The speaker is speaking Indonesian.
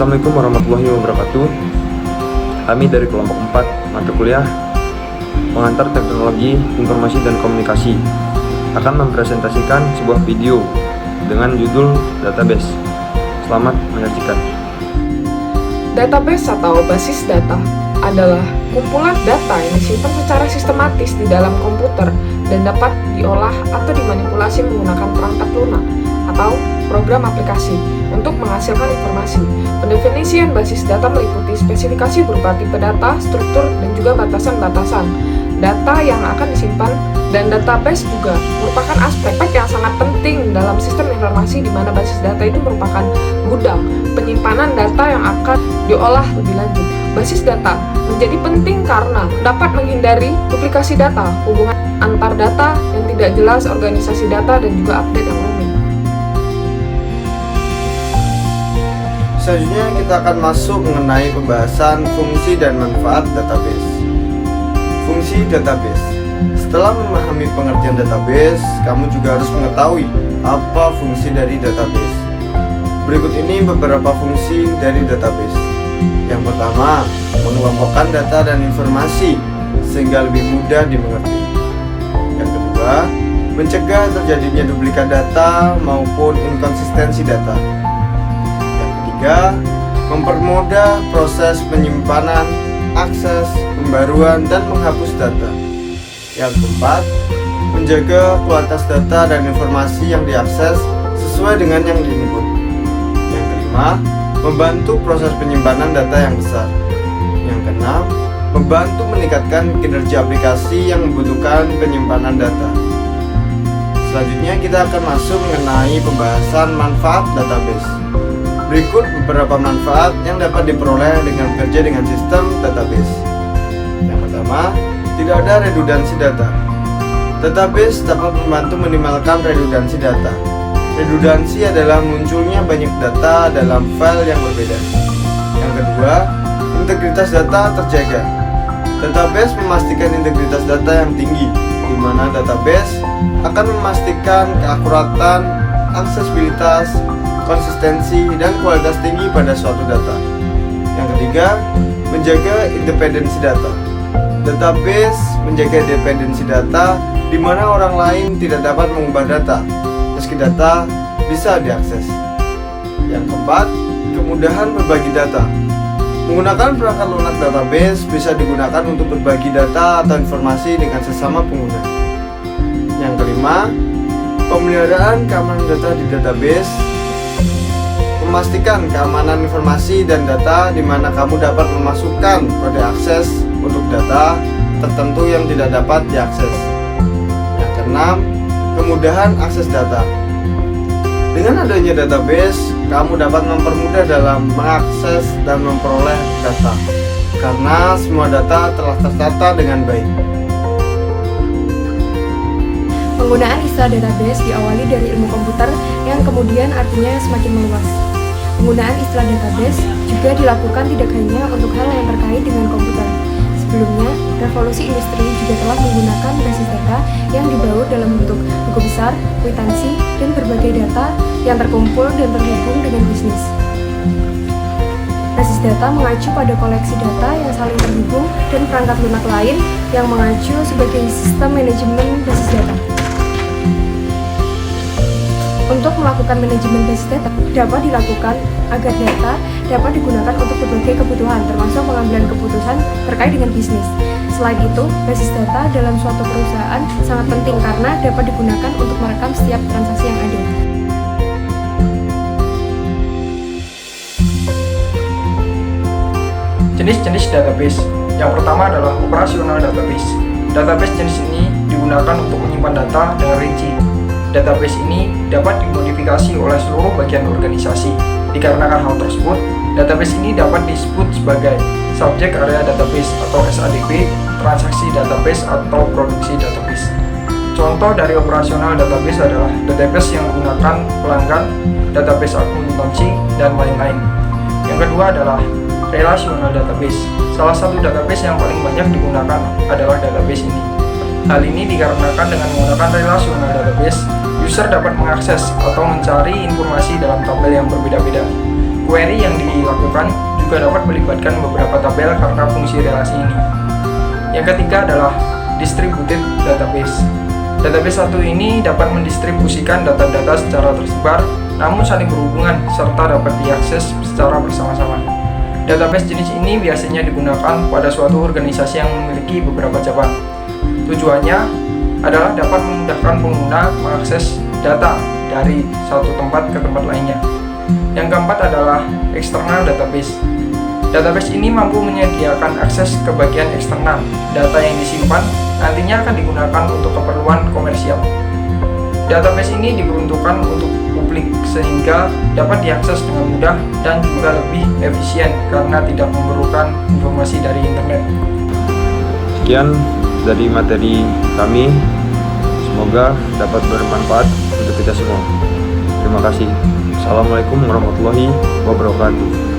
Assalamualaikum warahmatullahi wabarakatuh. Kami dari kelompok 4 mata kuliah Pengantar Teknologi Informasi dan Komunikasi akan mempresentasikan sebuah video dengan judul database. Selamat menyaksikan. Database atau basis data adalah kumpulan data yang disimpan secara sistematis di dalam komputer dan dapat diolah atau dimanipulasi menggunakan perangkat lunak atau program aplikasi untuk menghasilkan informasi. Pendefinisian basis data meliputi spesifikasi berupa tipe data, struktur, dan juga batasan-batasan data yang akan disimpan, dan database juga merupakan aspek yang sangat penting dalam sistem informasi, di mana basis data itu merupakan gudang penyimpanan data yang akan diolah lebih lanjut. Basis data menjadi penting karena dapat menghindari duplikasi data, hubungan antar data yang tidak jelas, organisasi data, dan juga update yang rumit. Selanjutnya kita akan masuk mengenai pembahasan fungsi dan manfaat database. Fungsi database. Setelah memahami pengertian database, kamu juga harus mengetahui apa fungsi dari database. Berikut ini beberapa fungsi dari database. Yang pertama, mengelompokkan data dan informasi sehingga lebih mudah dimengerti. Yang kedua, mencegah terjadinya duplikat data maupun inkonsistensi data. Yang ketiga, mempermudah proses penyimpanan, akses, pembaruan, dan menghapus data. Yang keempat, menjaga kualitas data dan informasi yang diakses sesuai dengan yang diinput. Yang kelima, membantu proses penyimpanan data yang besar. Yang keenam, membantu meningkatkan kinerja aplikasi yang membutuhkan penyimpanan data. Selanjutnya kita akan masuk mengenai pembahasan manfaat database. Berikut beberapa manfaat yang dapat diperoleh dengan bekerja dengan sistem database. Yang pertama, tidak ada redundansi data. Database dapat membantu minimalkan redundansi data. Redundansi adalah munculnya banyak data dalam file yang berbeda. Yang kedua, integritas data terjaga. Database memastikan integritas data yang tinggi, di mana database akan memastikan keakuratan, aksesibilitas, konsistensi, dan kualitas tinggi pada suatu data. Yang ketiga, menjaga independensi data. Database menjaga independensi data, di mana orang lain tidak dapat mengubah data, meski data bisa diakses. Yang keempat, kemudahan berbagi data. Menggunakan perangkat lunak database bisa digunakan untuk berbagi data atau informasi dengan sesama pengguna. Yang kelima, pemeliharaan keamanan data di database. Memastikan keamanan informasi dan data, di mana kamu dapat memasukkan kode akses untuk data tertentu yang tidak dapat diakses. Yang keenam, kemudahan akses data. Dengan adanya database, kamu dapat mempermudah dalam mengakses dan memperoleh data, karena semua data telah tertata dengan baik. Penggunaan istilah database diawali dari ilmu komputer yang kemudian artinya semakin meluas. Penggunaan istilah database juga dilakukan tidak hanya untuk hal yang terkait dengan komputer. Sebelumnya, revolusi industri juga telah menggunakan basis data yang dibalut dalam bentuk buku besar, kwitansi, dan berbagai data yang terkumpul dan terhubung dengan bisnis. Basis data mengacu pada koleksi data yang saling terhubung dan perangkat lunak lain yang mengacu sebagai sistem manajemen basis data. Untuk melakukan manajemen basis data dapat dilakukan agar data dapat digunakan untuk berbagai kebutuhan, termasuk pengambilan keputusan terkait dengan bisnis. Selain itu, basis data dalam suatu perusahaan sangat penting karena dapat digunakan untuk merekam setiap transaksi yang ada. Jenis-jenis database. Yang pertama adalah operasional database. Database jenis ini digunakan untuk menyimpan data dengan rinci. Database ini dapat dimodifikasi oleh seluruh bagian organisasi. Dikarenakan hal tersebut, database ini dapat disebut sebagai subject area database atau SADB, transaksi database atau produksi database. Contoh dari operasional database adalah database yang menggunakan pelanggan, database akuntansi, dan lain-lain. Yang kedua adalah relational database. Salah satu database yang paling banyak digunakan adalah database ini. Hal ini dikarenakan dengan menggunakan relational database, user dapat mengakses atau mencari informasi dalam tabel yang berbeda-beda. Query yang dilakukan juga dapat melibatkan beberapa tabel karena fungsi relasi ini. Yang ketiga adalah distributed database. Database satu ini dapat mendistribusikan data-data secara tersebar, namun saling berhubungan serta dapat diakses secara bersama-sama. Database jenis ini biasanya digunakan pada suatu organisasi yang memiliki beberapa cabang. Tujuannya adalah dapat memudahkan pengguna mengakses data dari satu tempat ke tempat lainnya. Yang keempat adalah external database. Database ini mampu menyediakan akses ke bagian eksternal. Data yang disimpan nantinya akan digunakan untuk keperluan komersial. Database ini diperuntukkan untuk publik sehingga dapat diakses dengan mudah dan juga lebih efisien karena tidak memerlukan informasi dari internet. Sekian dari materi kami, semoga dapat bermanfaat untuk kita semua. Terima kasih. Assalamualaikum warahmatullahi wabarakatuh.